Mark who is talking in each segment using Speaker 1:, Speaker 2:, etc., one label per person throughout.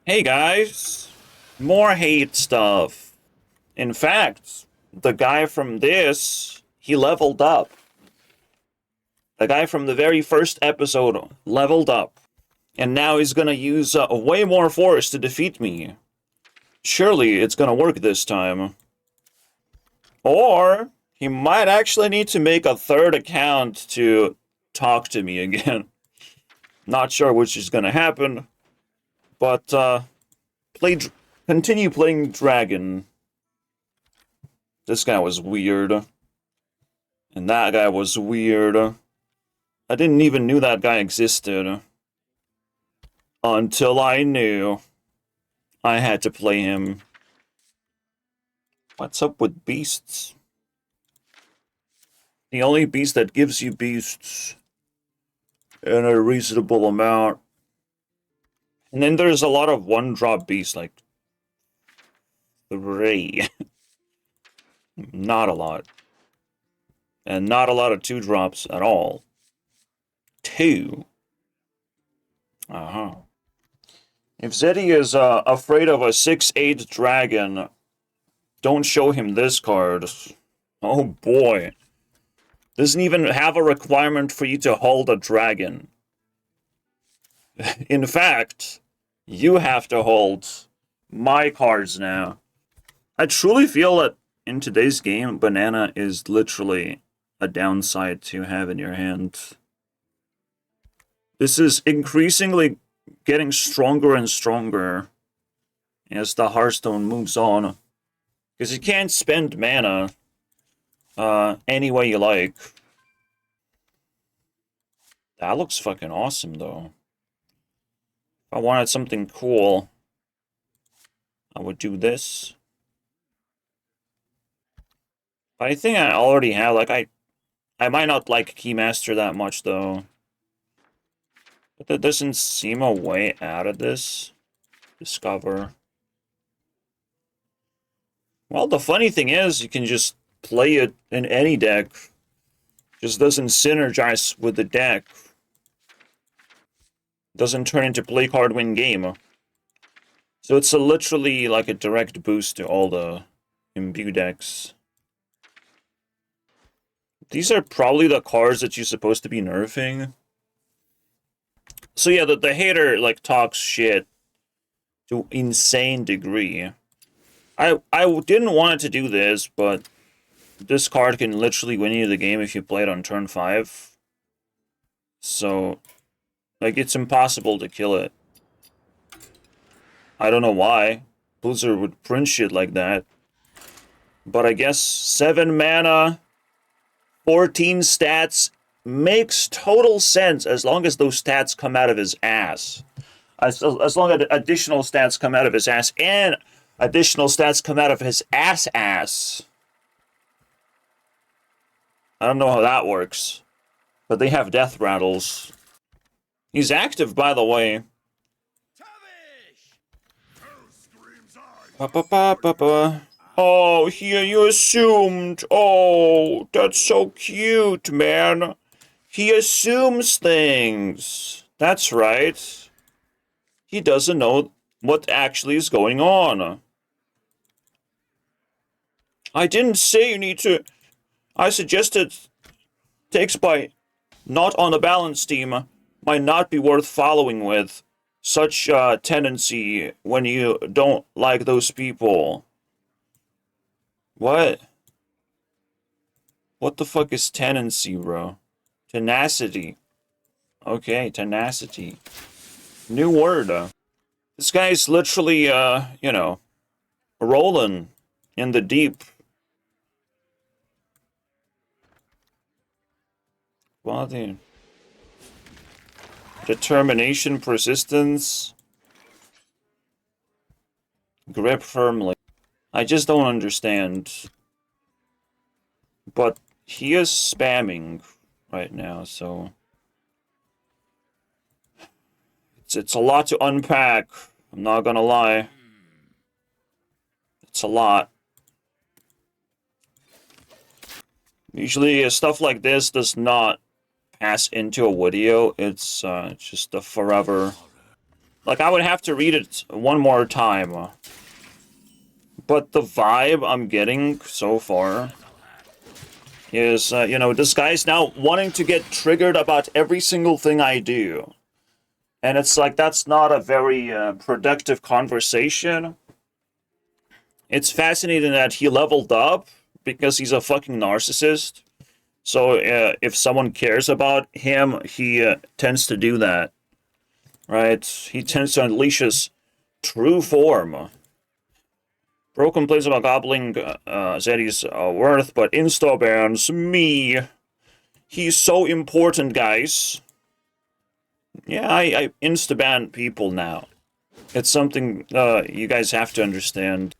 Speaker 1: Hey guys, more hate stuff. In fact, the guy from this, he leveled up. The guy from the very first episode leveled up. And now he's gonna use way more force to defeat me. Surely it's gonna work this time. Or he might actually need to make a third account to talk to me again. Not sure which is gonna happen, but play, continue playing Dragon. This guy was weird. And that guy was weird. I didn't even knew that guy existed. Until I knew I had to play him. What's up with beasts? The only beast that gives you beasts in a reasonable amount. And then there's a lot of one-drop beasts, like 3. Not a lot. And not a lot of 2-drops at all. 2. Uh-huh. If Zeddy is afraid of a 6/8 dragon, don't show him this card. Oh boy. Doesn't even have a requirement for you to hold a dragon. In fact, you have to hold my cards now. I truly feel that in today's game, banana is literally a downside to have in your hand. This is increasingly getting stronger and stronger as the Hearthstone moves on. Because you can't spend mana any way you like. That looks fucking awesome, though. If I wanted something cool, I would do this. But I think I already have, like, I might not like Keymaster that much, though. But there doesn't seem a way out of this. Discover. Well, the funny thing is, you can just play it in any deck. Just doesn't synergize with the deck. Doesn't turn into play card win game. So it's literally like a direct boost to all the imbue decks. These are probably the cards that you're supposed to be nerfing. So yeah, the hater like talks shit to insane degree. I didn't want it to do this, but this card can literally win you the game if you play it on turn 5. So, like, it's impossible to kill it. I don't know why Blizzard would print shit like that. But I guess 7 mana, 14 stats makes total sense as long as those stats come out of his ass. As long as additional stats come out of his ass and additional stats come out of his ass. I don't know how that works. But they have death rattles. He's active, by the way. Oh, here you assumed. Oh, that's so cute, man. He assumes things. That's right. He doesn't know what actually is going on. I didn't say you need to. I suggested takes by not on the balance team might not be worth following with. Such tendency when you don't like those people. What? What the fuck is tendency, bro? Tenacity. Okay, tenacity. New word. This guy's literally, you know, rolling in the deep. Well, dude. Determination, persistence. Grip firmly. I just don't understand. But he is spamming right now, so it's a lot to unpack. I'm not gonna lie. It's a lot. Usually stuff like this does not pass into a video. It's just a forever Like, I would have to read it one more time. But the vibe I'm getting so far is, you know, this guy's now wanting to get triggered about every single thing I do. And it's like, that's not a very productive conversation. It's fascinating that he leveled up because he's a fucking narcissist. So if someone cares about him, he tends to do that. Right? He tends to unleash his true form. Bro complains about gobbling Zeddy's worth, but insta bans me. He's so important, guys. Yeah, I insta-ban people now. It's something you guys have to understand.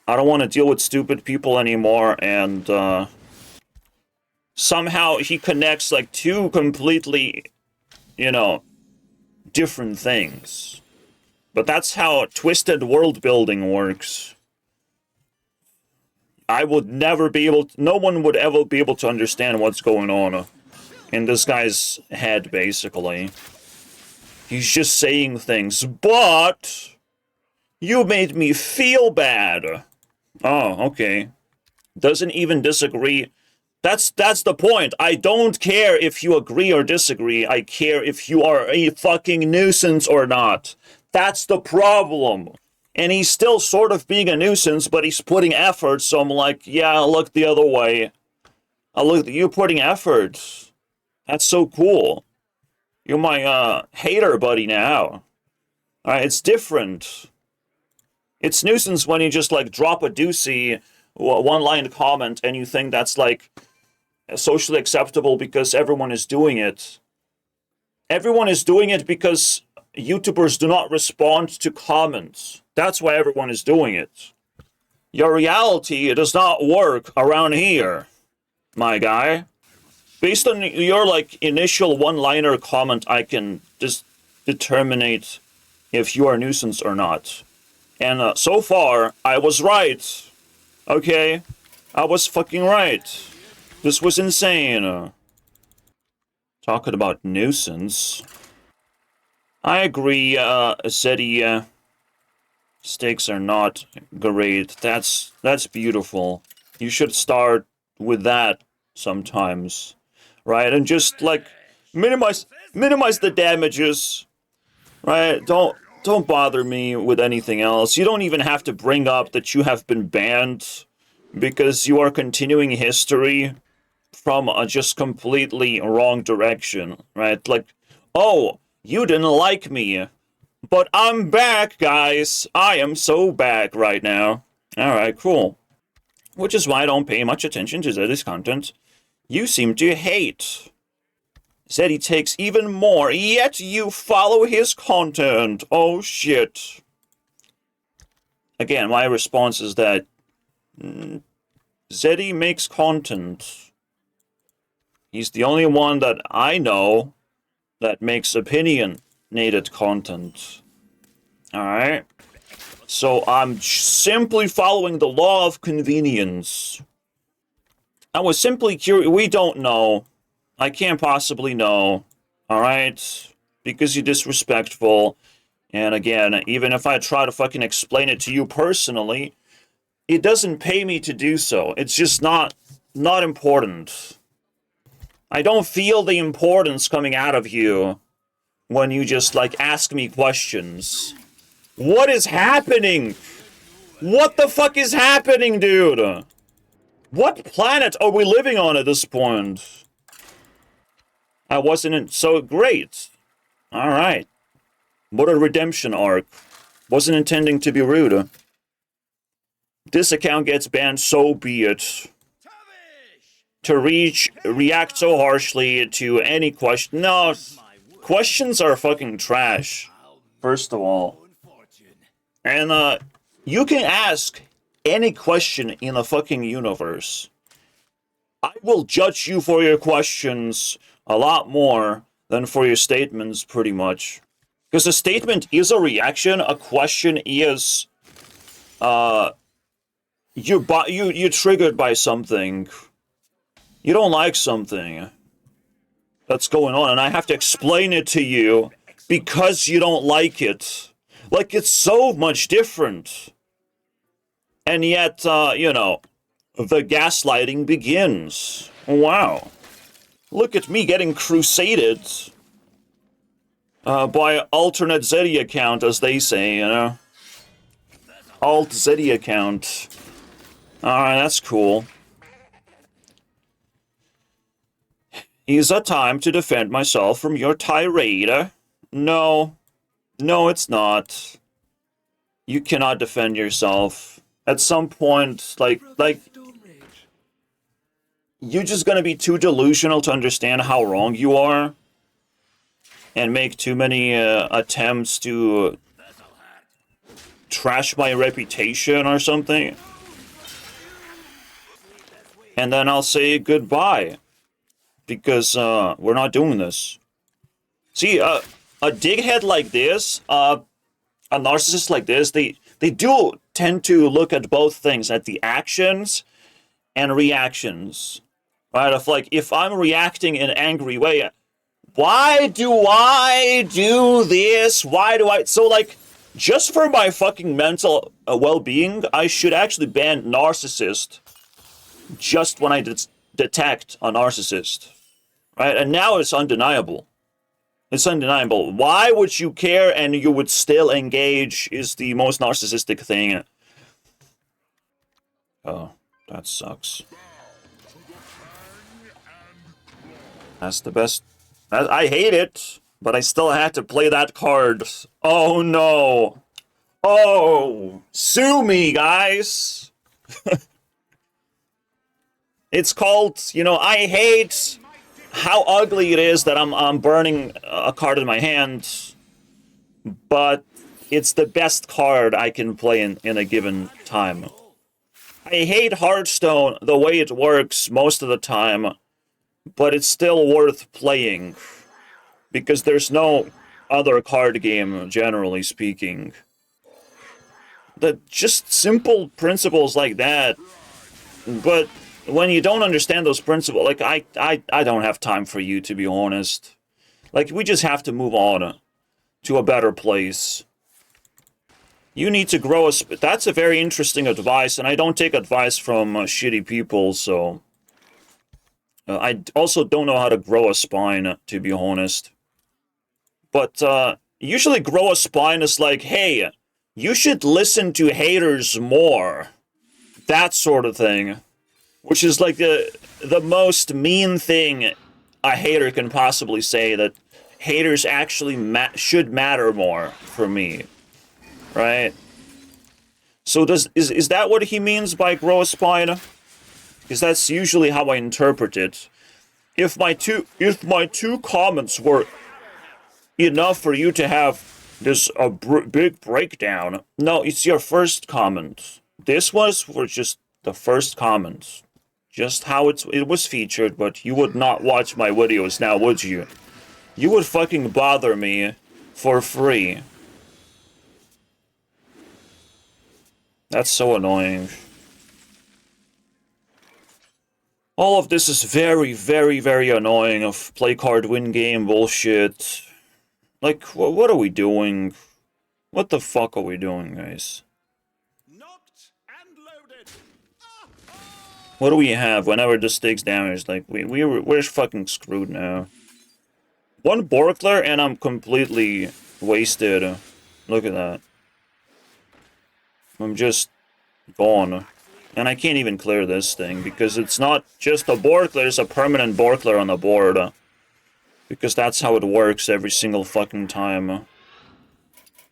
Speaker 1: I don't want to deal with stupid people anymore, and somehow he connects like two completely, you know, different things. But that's how twisted world building works. I would never be able to, no one would ever be able to understand what's going on in this guy's head, basically. He's just saying things, but you made me feel bad. Oh, okay. Doesn't even disagree. That's the point. I don't care if you agree or disagree. I care if you are a fucking nuisance or not. That's the problem. And he's still sort of being a nuisance, but he's putting effort, so I'm like, yeah, look the other way. Look, you're putting effort. That's so cool. You're my hater buddy now. Alright, it's different. It's nuisance when you just like drop a doozy one-line comment and you think that's like socially acceptable because everyone is doing it. Everyone is doing it because YouTubers do not respond to comments. That's why everyone is doing it. Your reality does not work around here, my guy. Based on your like initial one-liner comment, I can just determine if you are a nuisance or not. And so far, I was right. Okay? I was fucking right. This was insane. Talking about nuisance. I agree, Zeddy, stakes are not great. That's beautiful. You should start with that sometimes. Right? And just, like, minimize the damages. Right? Don't bother me with anything else. You don't even have to bring up that you have been banned because you are continuing history from a just completely wrong direction, right? Like, oh, you didn't like me, but I'm back, guys. I am so back right now. Alright, cool. Which is why I don't pay much attention to Zeddy's content. You seem to hate. Zeddy takes even more, yet you follow his content. Oh, shit. Again, my response is that Zeddy makes content. He's the only one that I know that makes opinionated content. Alright? So I'm simply following the law of convenience. I was simply curious. We don't know. I can't possibly know. Alright? Because you're disrespectful. And again, even if I try to fucking explain it to you personally, it doesn't pay me to do so. It's just not important. I don't feel the importance coming out of you when you just, like, ask me questions. What is happening? What the fuck is happening, dude? What planet are we living on at this point? I wasn't so great. Alright. What a redemption arc. Wasn't intending to be rude. This account gets banned, so be it. To react so harshly to any question. No, questions are fucking trash, first of all. And, you can ask any question in the fucking universe. I will judge you for your questions a lot more than for your statements, pretty much. Because a statement is a reaction, a question is, you're triggered by something. You don't like something that's going on, and I have to explain it to you because you don't like it. Like, it's so much different. And yet, you know, the gaslighting begins. Wow. Look at me getting crusaded by alternate Zeddy account, as they say, you know? Alt Zeddy account. Alright, that's cool. Is it time to defend myself from your tirade? No. No, it's not. You cannot defend yourself. At some point, like, you're just gonna be too delusional to understand how wrong you are. And make too many attempts to trash my reputation or something. And then I'll say goodbye. Because we're not doing this. See, a dighead like this, a narcissist like this, they do tend to look at both things, at the actions and reactions. Right? If I'm reacting in an angry way, why do I do this? Why do I... So, like, just for my fucking mental well-being, I should actually ban narcissist just when I detect a narcissist. Right? And now it's undeniable. It's undeniable. Why would you care and you would still engage is the most narcissistic thing. Oh, that sucks. That's the best... I hate it, but I still had to play that card. Oh no. Oh, sue me, guys. It's called, you know, I hate how ugly it is that I'm burning a card in my hand, but it's the best card I can play in a given time. I hate Hearthstone the way it works most of the time, but it's still worth playing, because there's no other card game, generally speaking. Just simple principles like that, but when you don't understand those principles, like, I don't have time for you, to be honest. Like, we just have to move on to a better place. You need to grow a... That's a very interesting advice, and I don't take advice from shitty people, so... I also don't know how to grow a spine, to be honest. But, usually grow a spine is like, hey, you should listen to haters more. That sort of thing. Which is like the most mean thing a hater can possibly say, that haters actually should matter more for me. Right? So is that what he means by grow a spine? Because that's usually how I interpret it. If my two comments were enough for you to have this big breakdown, no, it's your first comment. This was for just the first comment. Just how it was featured, but you would not watch my videos now, would you? You would fucking bother me for free. That's so annoying. All of this is very, very, very annoying of play card win game bullshit. Like, what are we doing? What the fuck are we doing, guys? Knocked and loaded. What do we have whenever this takes damage? Like, we're fucking screwed now. One Borkler and I'm completely wasted. Look at that. I'm just gone. And I can't even clear this thing, because it's not just a Borkler, it's a permanent Borkler on the board. Because that's how it works every single fucking time.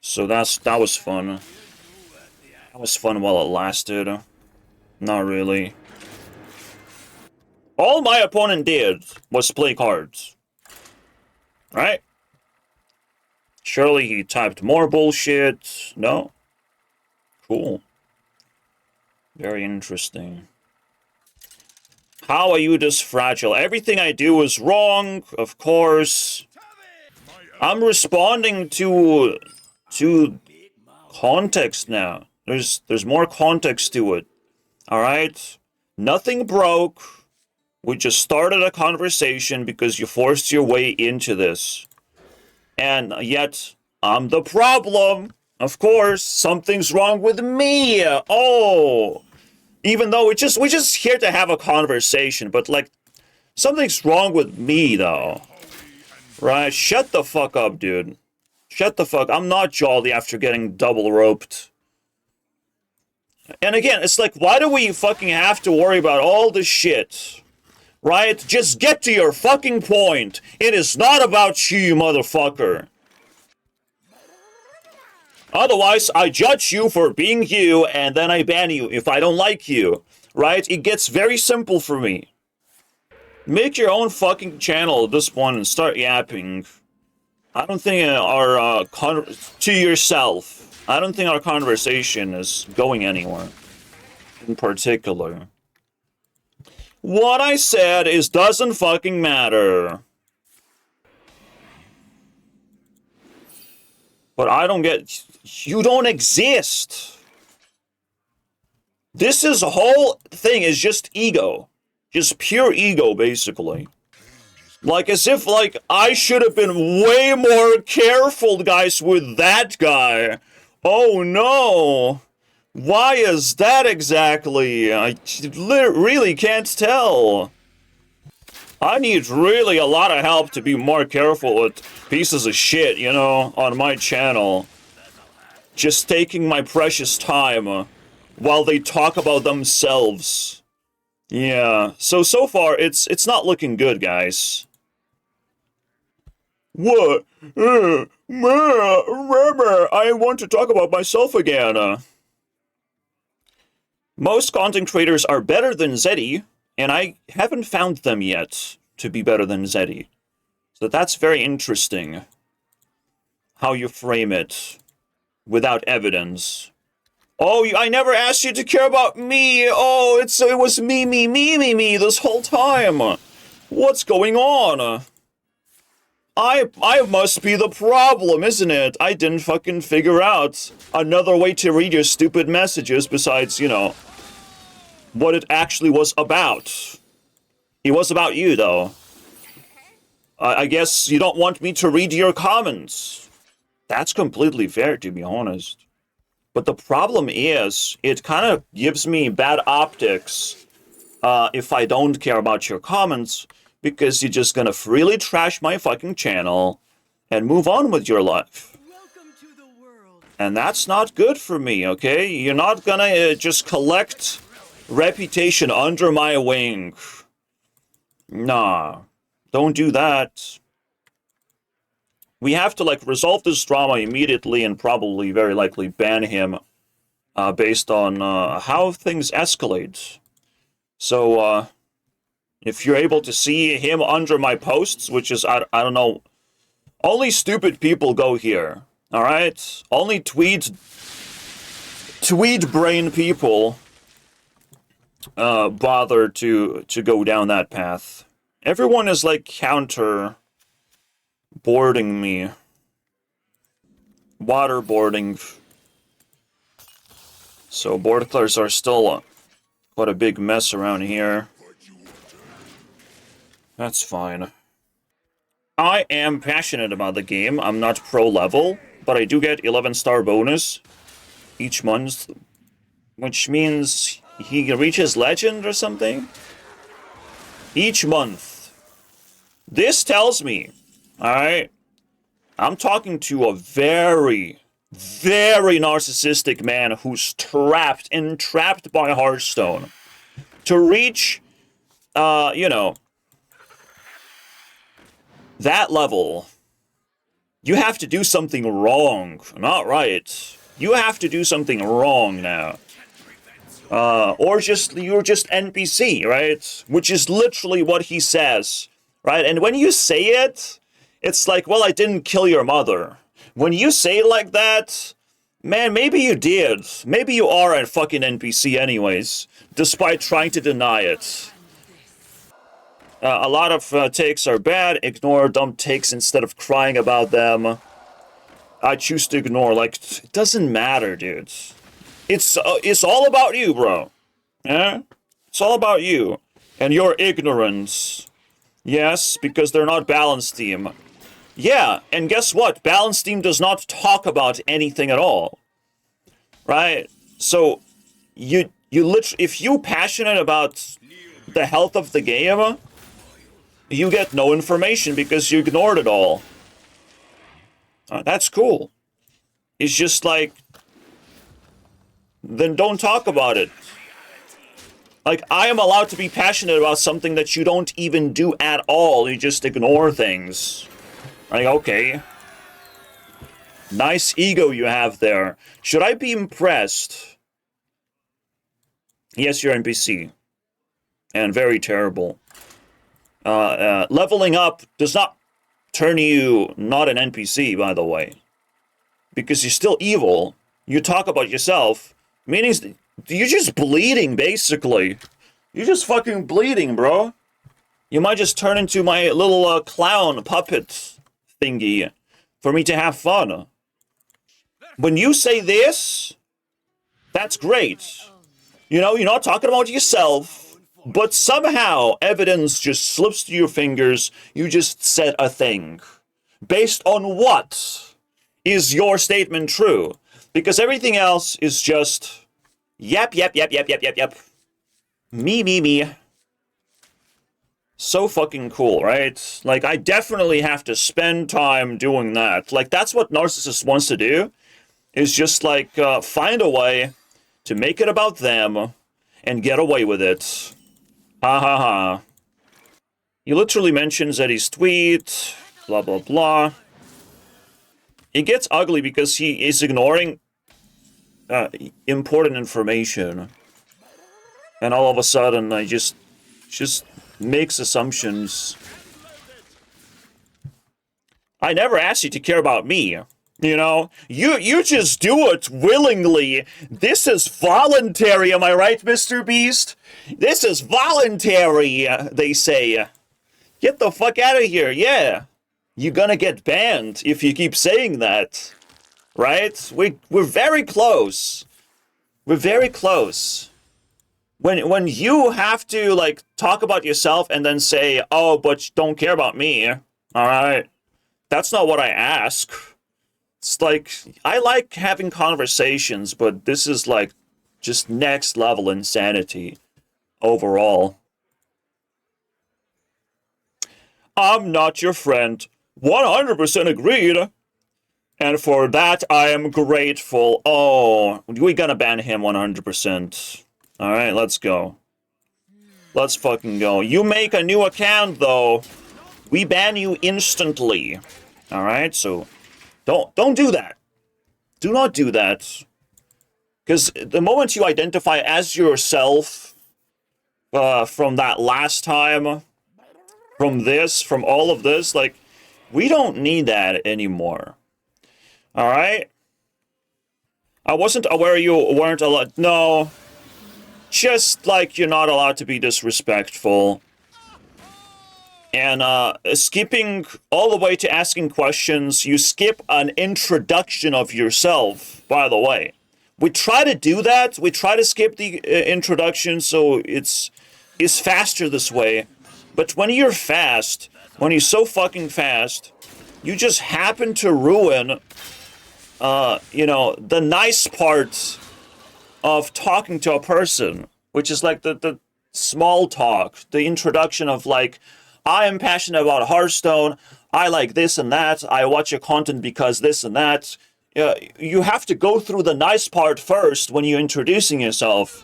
Speaker 1: So that was fun. That was fun while it lasted. Not really. All my opponent did was play cards. Right? Surely he typed more bullshit. No? Cool. Very interesting. How are you this fragile? Everything I do is wrong, of course. I'm responding to context now. There's more context to it. Alright? Nothing broke. We just started a conversation because you forced your way into this. And yet, I'm the problem. Of course, something's wrong with me. Oh, even though we're just here to have a conversation, but like something's wrong with me though. Right? Shut the fuck up, dude. Shut the fuck. I'm not jolly after getting double roped. And again, it's like, why do we fucking have to worry about all this shit? Right? Just get to your fucking point. It is not about you, motherfucker. Otherwise, I judge you for being you, and then I ban you if I don't like you. Right? It gets very simple for me. Make your own fucking channel at this point and start yapping. I don't think our, to yourself. I don't think our conversation is going anywhere. In particular. What I said is doesn't fucking matter. But I don't get... You don't exist. This is a whole thing is just ego. Just pure ego, basically. Like, as if, like, I should have been way more careful, guys, with that guy. Oh, no. Why is that exactly? I really can't tell. I need really a lot of help to be more careful with pieces of shit, you know, on my channel. Just taking my precious time while they talk about themselves. Yeah, so far, it's not looking good, guys. What? I want to talk about myself again. Most content creators are better than Zeddy, and I haven't found them yet to be better than Zeddy. So that's very interesting. How you frame it without evidence. Oh, I never asked you to care about me. Oh, it was me this whole time. What's going on? I must be the problem, isn't it? I didn't fucking figure out another way to read your stupid messages besides, you know, what it actually was about. It was about you, though. I guess you don't want me to read your comments. That's completely fair, to be honest. But the problem is, it kind of gives me bad optics if I don't care about your comments, because you're just gonna freely trash my fucking channel and move on with your life. Welcome to the world. And that's not good for me, okay? You're not gonna just collect reputation under my wing. Nah, don't do that. We have to, like, resolve this drama immediately and probably, very likely, ban him based on how things escalate. So, if you're able to see him under my posts, which is, I don't know, only stupid people go here, alright? Only tweed brain people bother to go down that path. Everyone is, like, boarding me. Waterboarding. So board clears are still quite a big mess around here. That's fine. I am passionate about the game. I'm not pro level, but I do get 11-star bonus each month, which means he reaches legend or something each month. This tells me, alright, I'm talking to a very, very narcissistic man who's entrapped by Hearthstone. To reach, you know, that level, you have to do something wrong, not right. You have to do something wrong now. Or you're just NPC, right? Which is literally what he says, right? And when you say it, it's like, well, I didn't kill your mother. When you say it like that, man, maybe you did. Maybe you are a fucking NPC anyways, despite trying to deny it. A lot of takes are bad. Ignore dumb takes instead of crying about them. I choose to ignore. Like, it doesn't matter, dude. It's all about you, bro. Yeah? It's all about you. And your ignorance. Yes, because they're not balanced team. Yeah, and guess what? Balanced team does not talk about anything at all. Right? So you literally, if you passionate about the health of the game, you get no information because you ignored it all. That's cool. It's just like, then don't talk about it. Like, I am allowed to be passionate about something that you don't even do at all. You just ignore things. Like, okay. Nice ego you have there. Should I be impressed? Yes, you're NPC. And very terrible. Leveling up does not turn you not an NPC, by the way. Because you're still evil. You talk about yourself. Meaning you're just bleeding, basically. You're just fucking bleeding, bro. You might just turn into my little clown puppet thingy for me to have fun. When you say this, that's great. You know, you're not talking about yourself, but somehow evidence just slips through your fingers. You just said a thing. Based on what is your statement true? Because everything else is just, yep. Me. So fucking cool, right? Like, I definitely have to spend time doing that. Like, that's what Narcissist wants to do, is just, like, find a way to make it about them and get away with it. Ha ha ha. He literally mentions that he's tweet, blah blah blah. It gets ugly because he is ignoring important information. And all of a sudden, I just makes assumptions. I never asked you to care about me. You know, you just do it willingly. This is voluntary, am I right, Mr. Beast? This is voluntary, they say. Get the fuck out of here, yeah. You're gonna get banned if you keep saying that. Right? We're very close. We're very close. When you have to, like, talk about yourself and then say, oh, but you don't care about me, alright? That's not what I ask. It's like, I like having conversations, but this is, like, just next level insanity overall. I'm not your friend. 100% agreed. And for that, I am grateful. Oh, we're gonna ban him 100%. Alright, let's go. Let's fucking go. You make a new account, though, we ban you instantly. Alright, so don't do that. Do not do that. Because the moment you identify as yourself from that last time, from all of this, like, we don't need that anymore. Alright? I wasn't aware you weren't allowed. No. Just, like, you're not allowed to be disrespectful. And, skipping all the way to asking questions, you skip an introduction of yourself, by the way. We try to do that. We try to skip the introduction so it's faster this way. But when you're fast, when you're so fucking fast, you just happen to ruin, you know, the nice part of talking to a person, which is like the small talk, the introduction of, like, I am passionate about Hearthstone, I like this and that, I watch your content because this and that. You have to go through the nice part first when you're introducing yourself.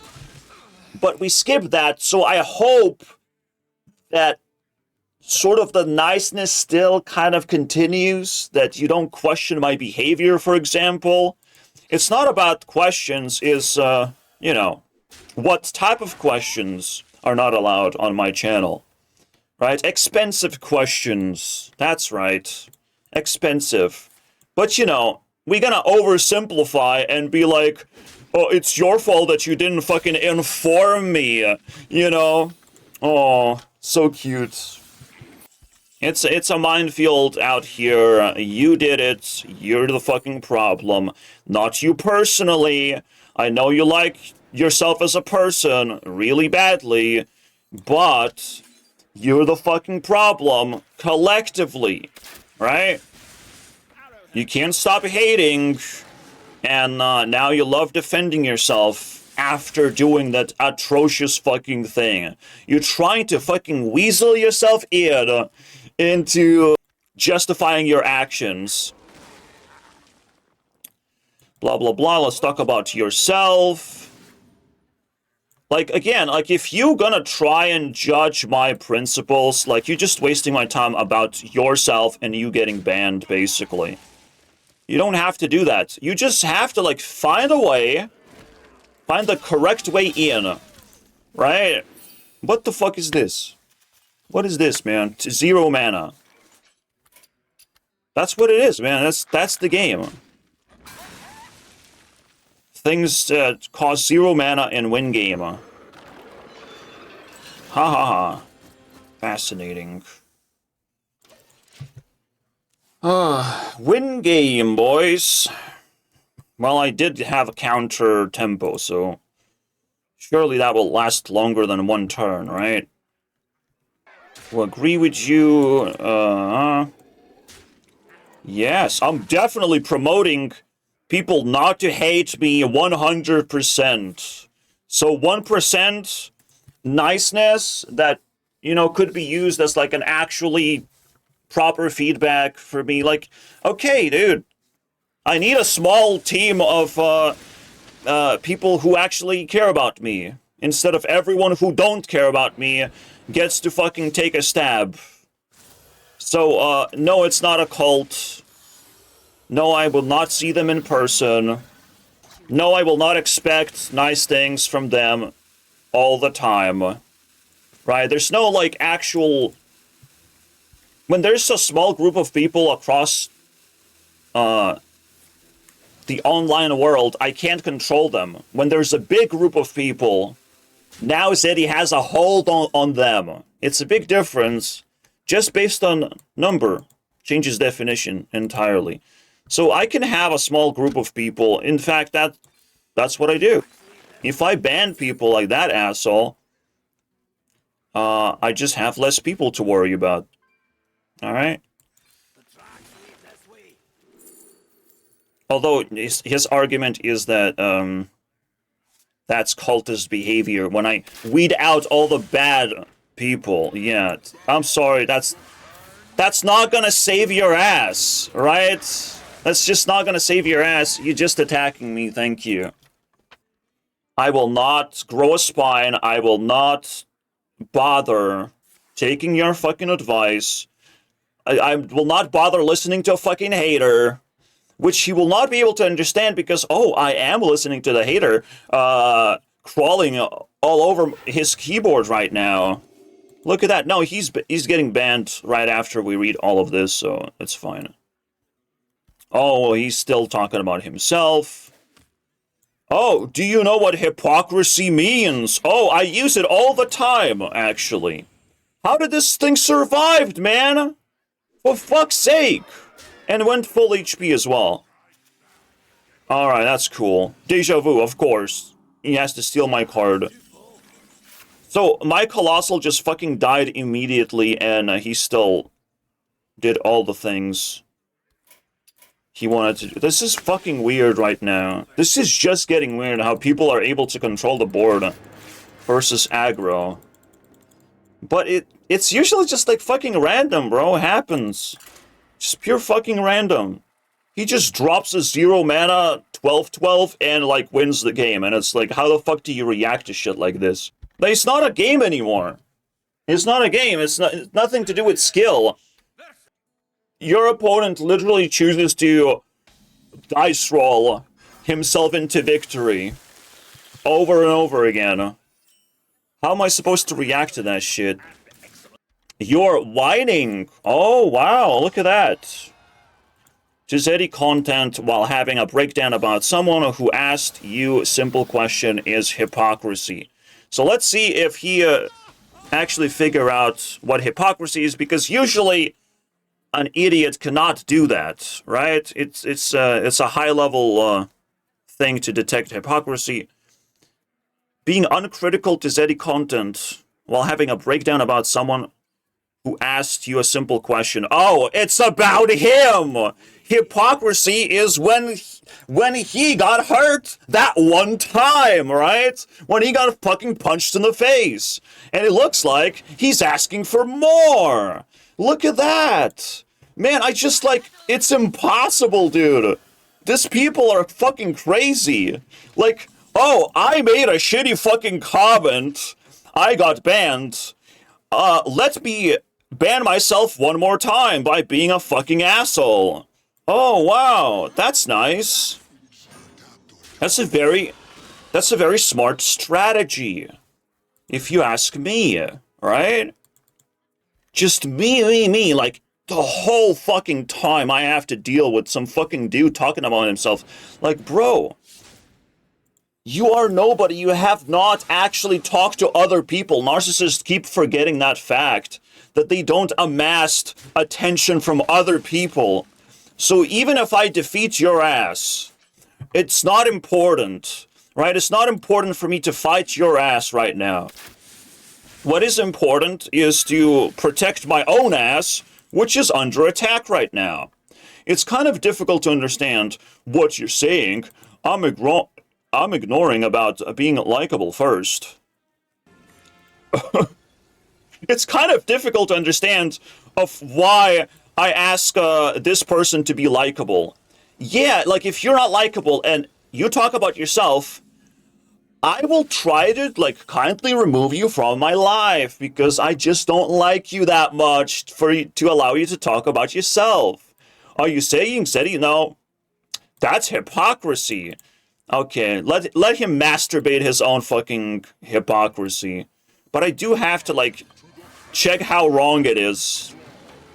Speaker 1: But we skip that, so I hope that sort of the niceness still kind of continues, that you don't question my behavior, for example. It's not about questions, is, you know, what type of questions are not allowed on my channel, right? Expensive questions, that's right, expensive. But, you know, we're gonna oversimplify and be like, oh, it's your fault that you didn't fucking inform me, you know? Oh, so cute. It's a minefield out here. You did it. You're the fucking problem. Not you personally. I know you like yourself as a person really badly, but you're the fucking problem collectively. right? You can't stop hating, and now you love defending yourself after doing that atrocious fucking thing. You're trying to fucking weasel yourself into justifying your actions. Blah, blah, blah. Let's talk about yourself. Like, again, like, if you gonna try and judge my principles, like, you're just wasting my time about yourself and you getting banned, basically. You don't have to do that. You just have to, like, find a way, find the correct way in, right? What the fuck is this? What is this, man? 0 mana. That's what it is, man. That's the game. Things cost 0 mana and win game. Ha ha ha. Fascinating. Win game, boys. Well, I did have a counter tempo, so surely that will last longer than 1 turn, right? Will agree with you. Yes, I'm definitely promoting people not to hate me 100%. So 1% niceness that, you know, could be used as like an actually proper feedback for me. Like, okay, dude, I need a small team of people who actually care about me, instead of everyone who don't care about me gets to fucking take a stab. So, no, it's not a cult. No, I will not see them in person. No, I will not expect nice things from them all the time. Right? There's no, like, actual... When there's a small group of people across the online world, I can't control them. When there's a big group of people, now Zeddy has a hold on them. It's a big difference, just based on number. Changes definition entirely. So I can have a small group of people. In fact, that's what I do. If I ban people like that asshole, I just have less people to worry about. Alright? Although his argument is that that's cultist behavior. When I weed out all the bad people, yeah. I'm sorry, that's not gonna save your ass, right? That's just not gonna save your ass. You're just attacking me, thank you. I will not grow a spine. I will not bother taking your fucking advice. I will not bother listening to a fucking hater, which he will not be able to understand because, oh, I am listening to the hater crawling all over his keyboard right now. Look at that. No, he's getting banned right after we read all of this, so it's fine. Oh, he's still talking about himself. Oh, do you know what hypocrisy means? Oh, I use it all the time, actually. How did this thing survive, man? For fuck's sake! And went full HP as well. Alright, that's cool. Deja vu, of course. He has to steal my card. So, my Colossal just fucking died immediately, and he still did all the things he wanted to do. This is fucking weird right now. This is just getting weird, how people are able to control the board versus aggro. But it's usually just like fucking random, bro. It happens. Just pure fucking random. He just drops a 0 mana 12/12 and like wins the game. And it's like, how the fuck do you react to shit like this? Like, it's not a game anymore. It's not a game. It's nothing to do with skill. Your opponent literally chooses to dice roll himself into victory over and over again. How am I supposed to react to that shit? You're whining. Oh, wow, look at that. Gizetti content while having a breakdown about someone who asked you simple question is hypocrisy. So let's see if he actually figure out what hypocrisy is, because usually an idiot cannot do that, right? It's a high-level thing to detect hypocrisy. Being uncritical to Zeddy content while having a breakdown about someone who asked you a simple question. Oh, it's about him. Hypocrisy is when he got hurt that one time, right? When he got fucking punched in the face. And it looks like he's asking for more. Look at that. Man, I just like, it's impossible, dude. These people are fucking crazy. Like, oh, I made a shitty fucking comment. I got banned. Let me ban myself one more time by being a fucking asshole. Oh, wow. That's nice. That's a very smart strategy. If you ask me, right? Just me, like, the whole fucking time I have to deal with some fucking dude talking about himself. Like, bro, you are nobody. You have not actually talked to other people. Narcissists keep forgetting that fact, that they don't amass attention from other people. So even if I defeat your ass, it's not important, right? It's not important for me to fight your ass right now. What is important is to protect my own ass, which is under attack right now. It's kind of difficult to understand what you're saying. I'm ignoring about being likable first. It's kind of difficult to understand of why I ask this person to be likable. Yeah, like if you're not likable and you talk about yourself, I will try to, like, kindly remove you from my life because I just don't like you that much to allow you to talk about yourself. Are you saying, Zeddy? No, that's hypocrisy. Okay, let him masturbate his own fucking hypocrisy. But I do have to, like, check how wrong it is.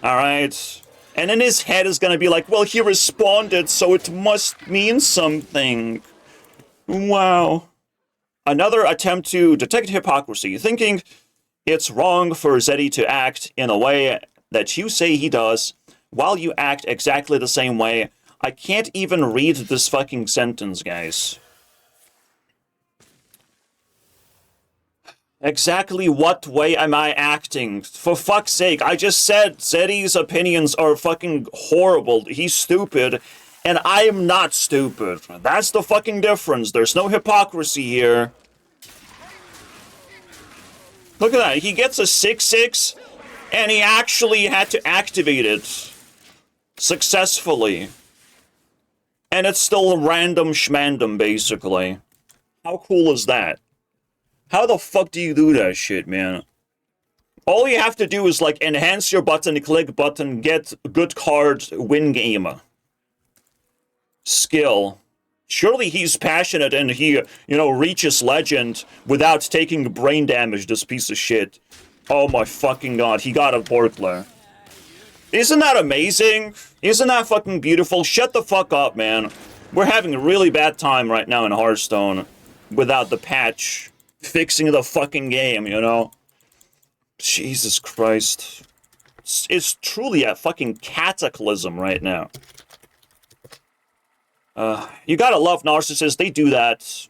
Speaker 1: Alright? And then his head is gonna be like, well, he responded, so it must mean something. Wow. Another attempt to detect hypocrisy, thinking it's wrong for Zeddy to act in a way that you say he does, while you act exactly the same way. I can't even read this fucking sentence, guys. Exactly what way am I acting? For fuck's sake, I just said Zeddy's opinions are fucking horrible. He's stupid, and I am not stupid. That's the fucking difference. There's no hypocrisy here. Look at that. He gets a 6-6, and he actually had to activate it successfully. And it's still a random schmandom, basically. How cool is that? How the fuck do you do that shit, man? All you have to do is, like, enhance your button, click button, get good card, win game. Skill. Surely he's passionate and he, reaches legend without taking brain damage, this piece of shit. Oh my fucking god, he got a portler. Isn't that amazing? Isn't that fucking beautiful? Shut the fuck up, man. We're having a really bad time right now in Hearthstone without the patch fixing the fucking game, Jesus Christ. It's truly a fucking cataclysm right now. You gotta love narcissists. They do that.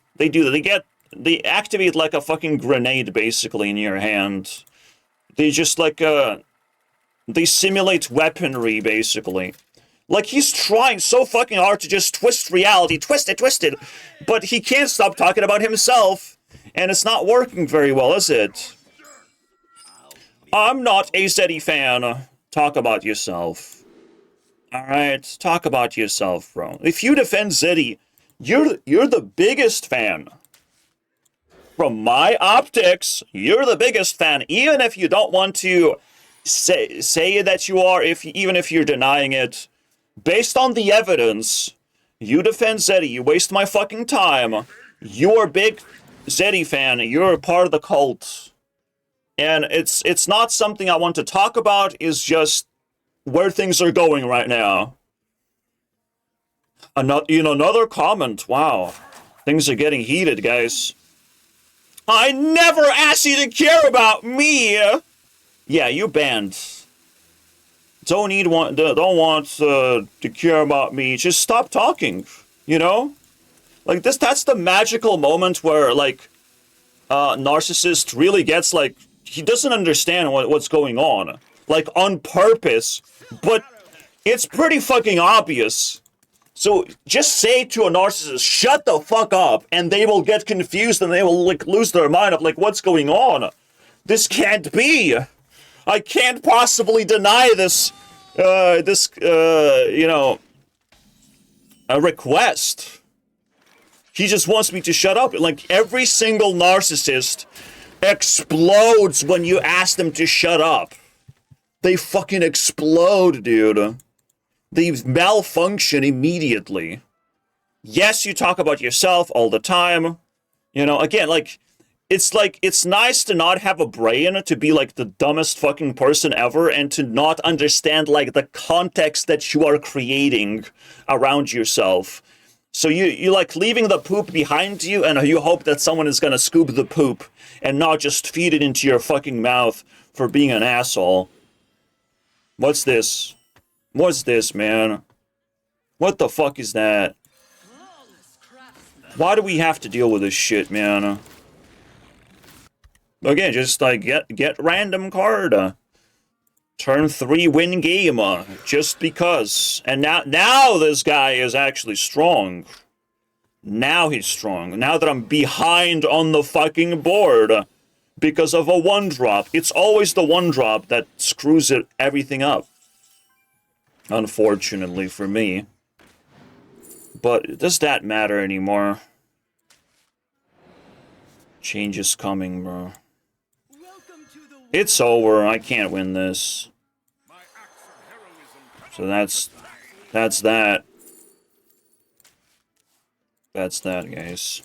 Speaker 1: They activate like a fucking grenade, basically, in your hand. They just, like, they simulate weaponry, basically. Like, he's trying so fucking hard to just twist reality. Twist it. But he can't stop talking about himself. And it's not working very well, is it? I'm not a Zeddy fan. Talk about yourself. Alright, talk about yourself, bro. If you defend Zeddy, you're the biggest fan. From my optics, you're the biggest fan. Even if you don't want to say that you are, even if you're denying it. Based on the evidence, you defend Zeddy, you waste my fucking time. You're a big Zeddy fan, you're a part of the cult. And it's not something I want to talk about, it's just where things are going right now. Another comment. Wow. Things are getting heated, guys. I never asked you to care about me! Yeah, you banned. Don't want to care about me. Just stop talking, Like, that's the magical moment where, like, narcissist really gets, like, he doesn't understand what's going on. like, on purpose, but it's pretty fucking obvious. So just say to a narcissist, shut the fuck up, and they will get confused and they will, like, lose their mind of, like, what's going on? This can't be. I can't possibly deny this, you know, a request. He just wants me to shut up. Like, every single narcissist explodes when you ask them to shut up. They fucking explode, dude. They malfunction immediately. Yes, you talk about yourself all the time. You know, again, like, it's nice to not have a brain, to be, like, the dumbest fucking person ever, and to not understand, like, the context that you are creating around yourself. So you like leaving the poop behind you, and you hope that someone is gonna scoop the poop and not just feed it into your fucking mouth for being an asshole. What's this? What's this, man? What the fuck is that? Why do we have to deal with this shit, man? Again, just like get random card. Turn 3 win game, just because. And now this guy is actually strong. Now he's strong. Now that I'm behind on the fucking board because of a 1-drop. It's always the 1-drop that screws everything up. Unfortunately for me. But does that matter anymore? Change is coming, bro. It's over. I can't win this. So that's that. That's that, guys.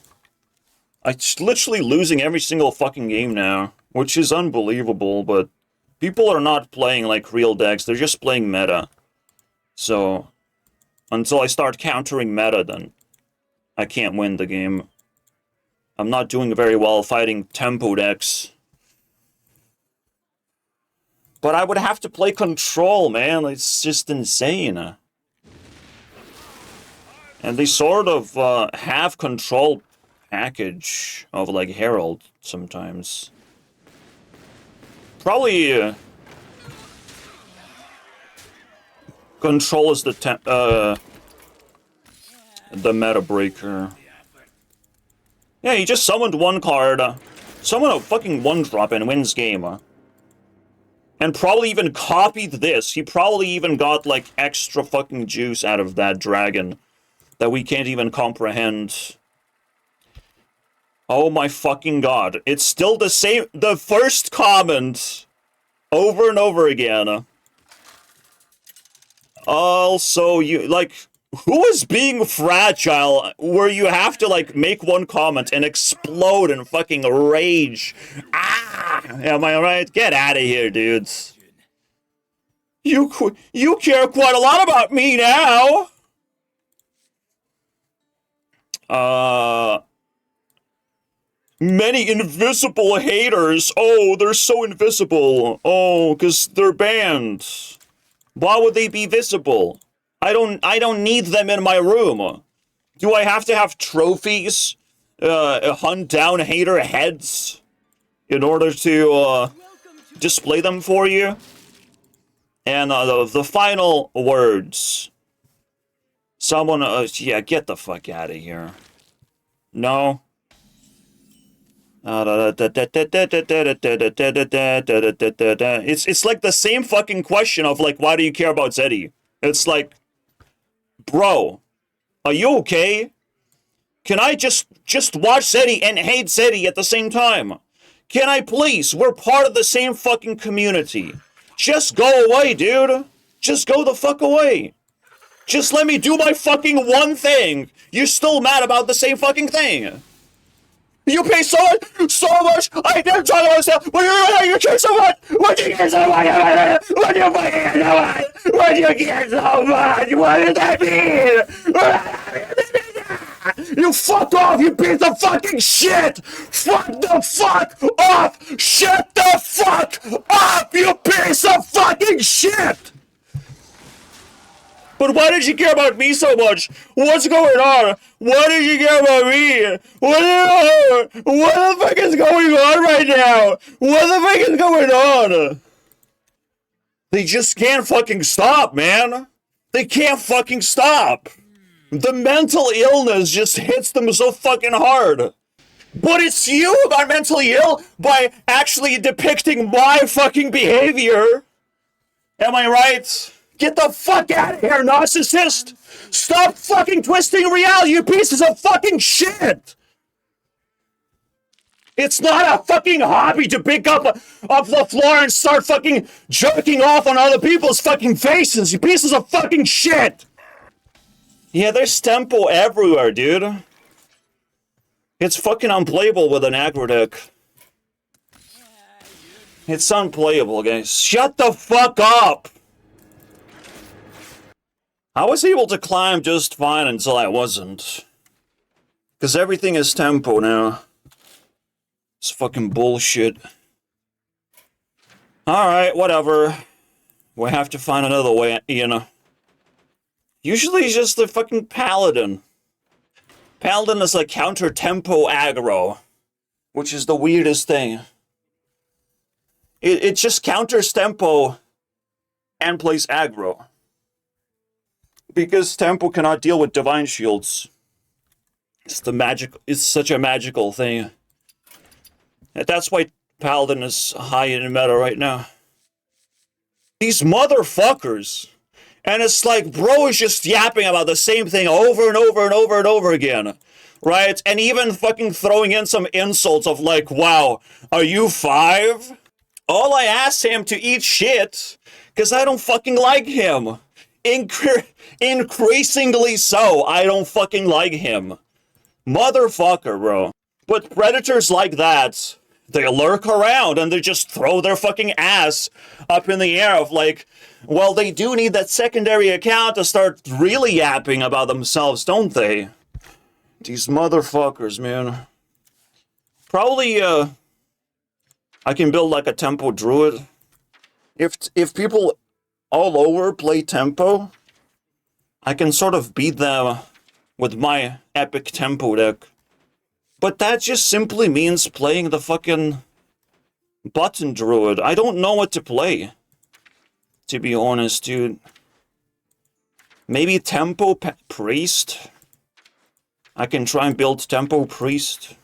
Speaker 1: I'm literally losing every single fucking game now, which is unbelievable, but people are not playing like real decks. They're just playing meta. So until I start countering meta, then I can't win the game. I'm not doing very well fighting tempo decks. But I would have to play control, man. It's just insane. And they sort of have control package of, like, Herald sometimes. Probably control is the meta breaker. Yeah, he just summoned 1 card. Summon a fucking 1-drop and wins game. And probably even copied this. He probably even got, like, extra fucking juice out of that dragon that we can't even comprehend. Oh my fucking god. It's still the same, the first comment over and over again. Also, you, like, who is being fragile where you have to, like, make 1 comment and explode in fucking rage? Ah! Am I right? Get out of here, dudes. You care quite a lot about me now! Many invisible haters. Oh, they're so invisible. Oh, 'cause they're banned. Why would they be visible? I don't need them in my room. Do I have to have trophies? Hunt down hater heads in order to display them for you? And the final words. Someone, yeah, get the fuck out of here. No. It's like the same fucking question of, like, why do you care about Zeddy? It's like, bro, are you okay? Can I just watch Zeddy and hate Zeddy at the same time? Can I please? We're part of the same fucking community. Just go away, dude. Just go the fuck away. Just let me do my fucking 1 thing. You're still mad about the same fucking thing. You pay so much. I never talk about myself. You care so much. What do you care so much? What do you fucking care so much? What do you care so much? What does that mean? You fuck off, you piece of fucking shit! Fuck the fuck off! Shut the fuck up, you piece of fucking shit! But why did you care about me so much? What's going on? Why did you care about me? What the fuck is going on right now? What the fuck is going on? They just can't fucking stop, man. They can't fucking stop. The mental illness just hits them so fucking hard. But it's you who got mentally ill by actually depicting my fucking behavior. Am I right? Get the fuck out of here, narcissist! Stop fucking twisting reality, you pieces of fucking shit! It's not a fucking hobby to pick up off the floor and start fucking jerking off on other people's fucking faces, you pieces of fucking shit! Yeah, there's tempo everywhere, dude. It's fucking unplayable with an aggro deck. It's unplayable, guys. Shut the fuck up! I was able to climb just fine until I wasn't. Because everything is tempo now. It's fucking bullshit. Alright, whatever. We have to find another way, you know. Usually it's just the fucking paladin. Paladin is like counter-tempo aggro. Which is the weirdest thing. It just counters tempo and plays aggro. Because tempo cannot deal with divine shields. It's such a magical thing. And that's why Paladin is high in meta right now. These motherfuckers. And it's like, bro is just yapping about the same thing over and over and over and over again. Right? And even fucking throwing in some insults of like, wow, are you 5? All I asked him to eat shit, because I don't fucking like him. Increasingly so, I don't fucking like him. Motherfucker, bro. But predators like that, they lurk around and they just throw their fucking ass up in the air of like, well, they do need that secondary account to start really yapping about themselves, don't they? These motherfuckers, man. Probably, I can build like a tempo druid. If people all over play tempo, I can sort of beat them with my epic tempo deck. But that just simply means playing the fucking button druid. I don't know what to play, to be honest, dude. Maybe tempo priest? I can try and build tempo priest.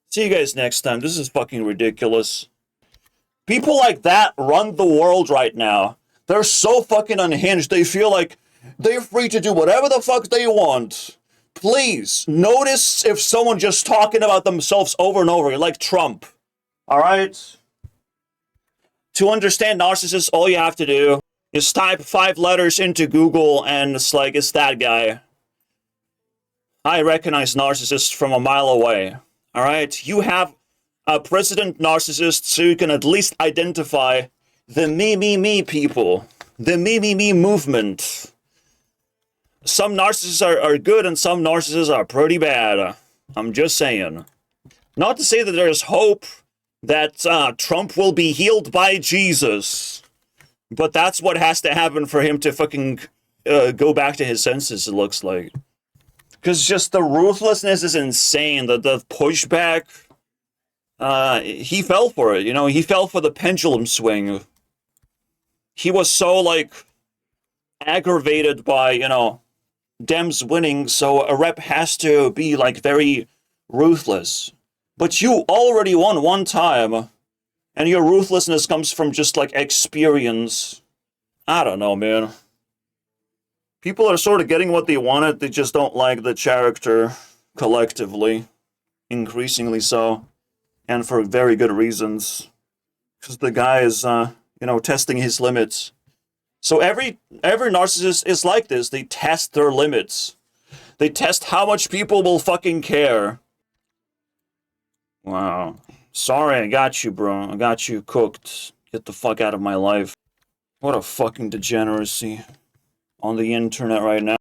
Speaker 1: See you guys next time. This is fucking ridiculous. People like that run the world right now. They're so fucking unhinged. They feel like they're free to do whatever the fuck they want. Please, notice if someone just talking about themselves over and over, like Trump. Alright? To understand narcissists, all you have to do is type 5 letters into Google and it's like, it's that guy. I recognize narcissists from a mile away. Alright? You have a president narcissist so you can at least identify the me people. The me movement. Some narcissists are good and some narcissists are pretty bad. I'm just saying. Not to say that there's hope that Trump will be healed by Jesus. But that's what has to happen for him to fucking go back to his senses, it looks like. Because just the ruthlessness is insane. The pushback. He fell for it, you know? He fell for the pendulum swing. He was so, like, aggravated by, you know, Dems winning, so a rep has to be, like, very ruthless. But you already won one time, and your ruthlessness comes from just, like, experience. I don't know, man. People are sort of getting what they wanted, they just don't like the character collectively. Increasingly so. And for very good reasons. Because the guy is, you know, testing his limits. So every narcissist is like this. They test their limits. They test how much people will fucking care. Wow. Sorry, I got you, bro. I got you cooked. Get the fuck out of my life. What a fucking degeneracy on the internet right now.